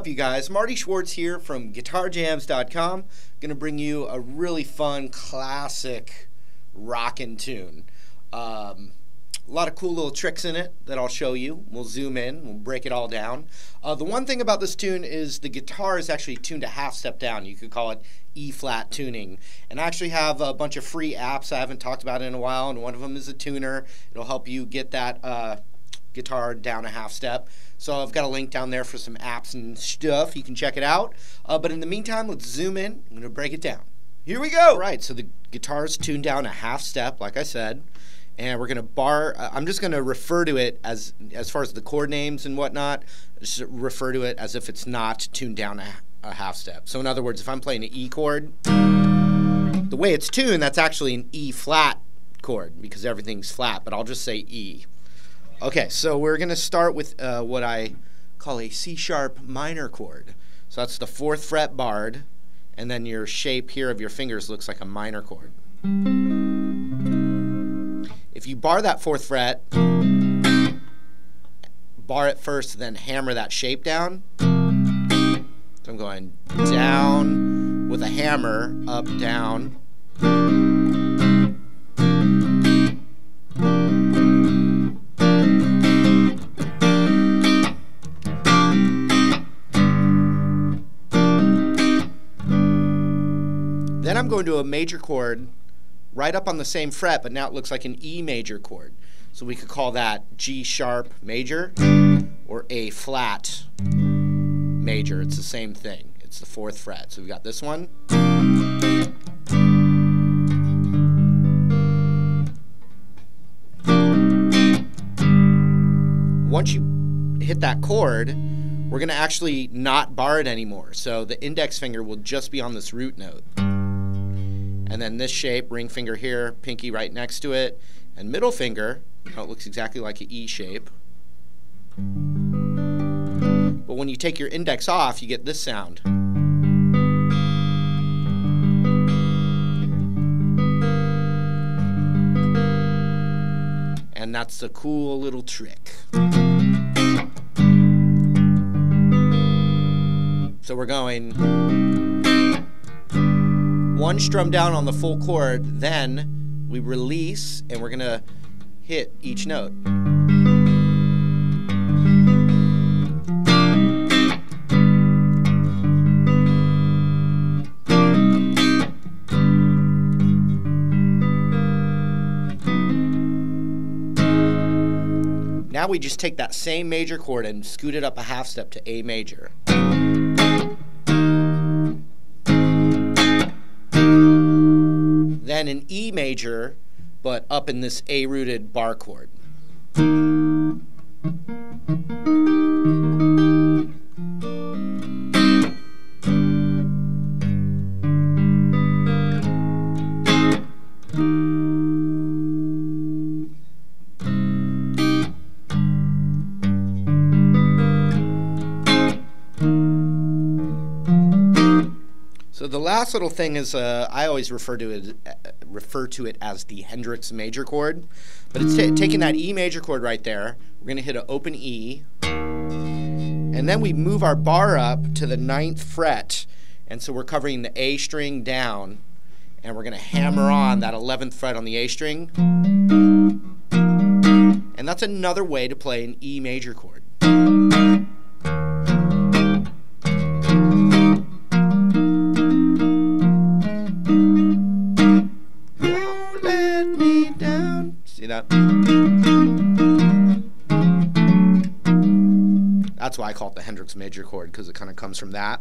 up, you guys? Marty Schwartz here from GuitarJams.com. Going to bring you a really fun, classic rockin' tune. A lot of cool little tricks in it that I'll show you. We'll zoom in, we'll break it all down. The one thing about this tune is the guitar is actually tuned a half step down. You could call it E-flat tuning. And I actually have a bunch of free apps I haven't talked about in a while, and one of them is a tuner. It'll help you get that guitar down a half step. So I've got a link down there for some apps and stuff. You can check it out. But in the meantime, let's zoom in. I'm going to break it down. Here we go. All right, so the guitar's tuned down a half step, like I said. And we're going to bar, I'm just going to refer to it as far as the chord names and whatnot, just refer to it as if it's not tuned down a half step. So in other words, if I'm playing an E chord, the way it's tuned, that's actually an E flat chord because everything's flat, but I'll just say E. Okay, so we're going to start with what I call a C sharp minor chord. So that's the 4th fret barred, and then your shape here of your fingers looks like a minor chord. If you bar that 4th fret, bar it first, then hammer that shape down. So I'm going down with a hammer, up, down. Then I'm going to a major chord right up on the same fret, but now it looks like an E major chord. So we could call that G sharp major or A flat major. It's the same thing. It's the 4th fret. So we've got this one. Once you hit that chord, we're going to actually not bar it anymore. So the index finger will just be on this root note. And then this shape, ring finger here, pinky right next to it, and middle finger, oh, it looks exactly like an E shape. But when you take your index off, you get this sound. And that's a cool little trick. So we're going 1 strum down on the full chord, then we release and we're going to hit each note. Now we just take that same major chord and scoot it up a half step to A major. Then an E major, but up in this A-rooted bar chord. So the last little thing is I always refer to it as the Hendrix major chord, but it's taking that E major chord right there. We're going to hit an open E, and then we move our bar up to the 9th fret, and so we're covering the A string down, and we're going to hammer on that 11th fret on the A string, and that's another way to play an E major chord. See that? That's why I call it the Hendrix major chord, because it kind of comes from that.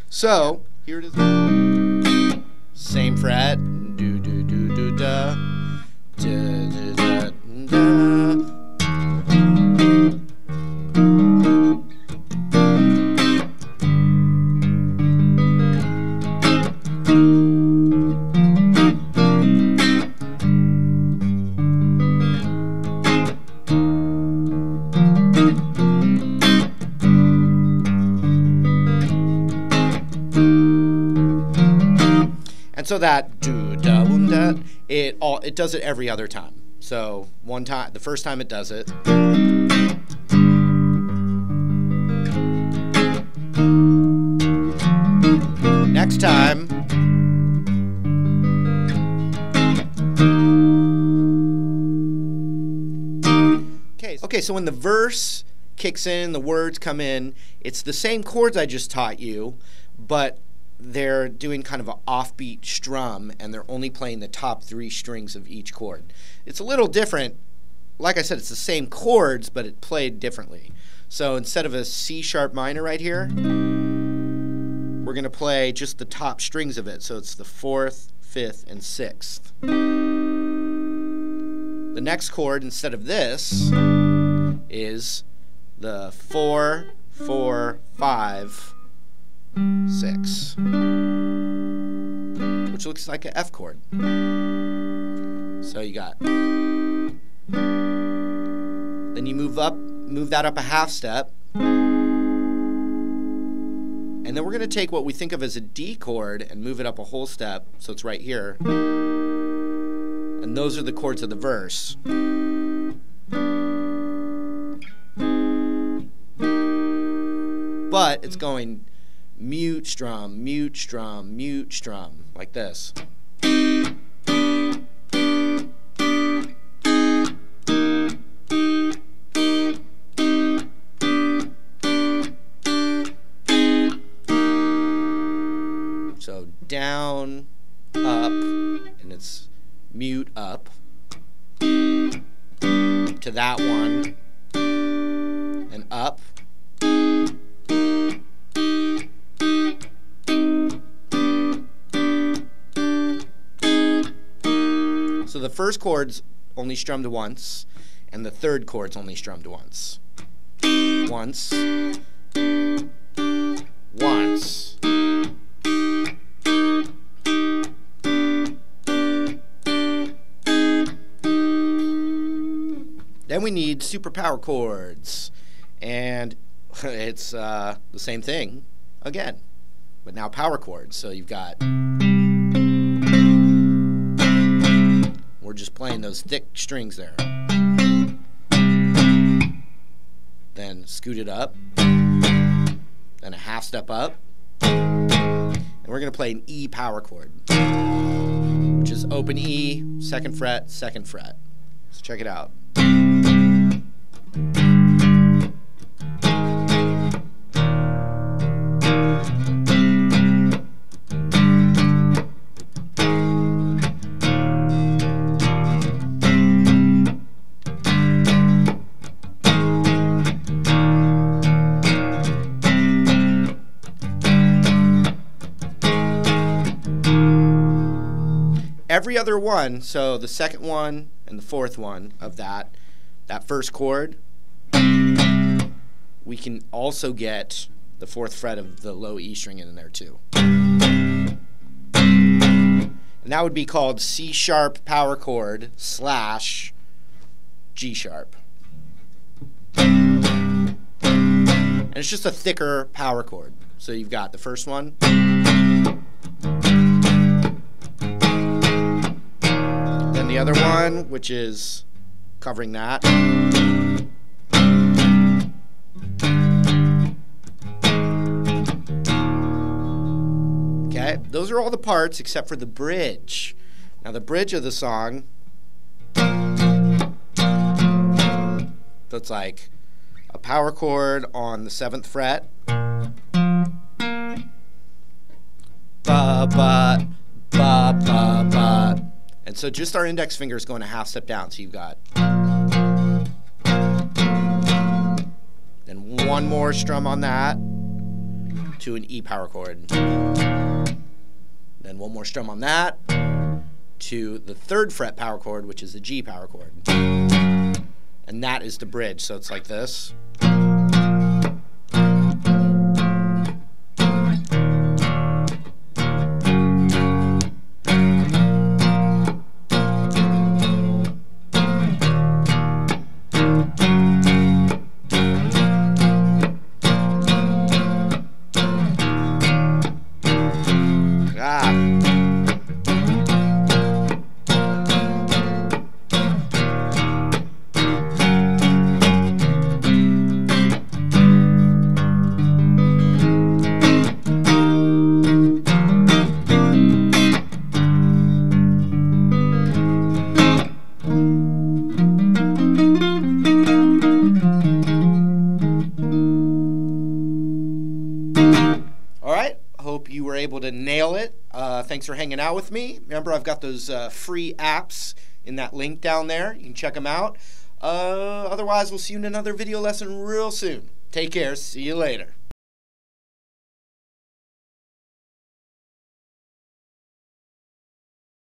So here it is. Same fret. Do do do do da. Da da da da. And so that do da da, it does it every other time. So one time, the first time it does it. next time. Okay, so when the verse kicks in, the words come in, it's the same chords I just taught you, but they're doing kind of an offbeat strum, and they're only playing the top 3 strings of each chord. It's a little different. Like I said, it's the same chords, but it played differently. So instead of a C sharp minor right here, we're going to play just the top strings of it. So it's the 4th, 5th, and 6th. The next chord, instead of this, is the 4, 4, 5, 6, which looks like an F chord. So you got, then you move that up a half step, and then we're going to take what we think of as a D chord and move it up a whole step, so it's right here. And those are the chords of the verse. But it's going mute, strum, mute, strum, mute, strum, like this. So down, up, and it's mute, up, to that one, and up. So the first chord's only strummed once, and the third chord's only strummed once. Once. Once. Then we need superpower chords, and it's the same thing again, but now power chords. So you've got, we're just playing those thick strings there. Then scoot it up, then a half step up, and we're going to play an E power chord, which is open E, 2nd fret, 2nd fret. So check it out. Every other one, so the second one and the fourth one of that first chord, we can also get the 4th fret of the low E string in there too. And that would be called C sharp power chord / G sharp. And it's just a thicker power chord. So you've got the first one, then the other one, which is covering that. Okay, those are all the parts except for the bridge. Now the bridge of the song, so it's like a power chord on the 7th fret, ba ba ba ba ba, and so just our index finger is going a half step down. So you've got, then one more strum on that to an E power chord, then one more strum on that to the 3rd fret power chord, which is the G power chord, and that is the bridge. So it's like this. for hanging out with me. Remember, I've got those free apps in that link down there. You can check them out. Otherwise, we'll see you in another video lesson real soon. Take care. See you later.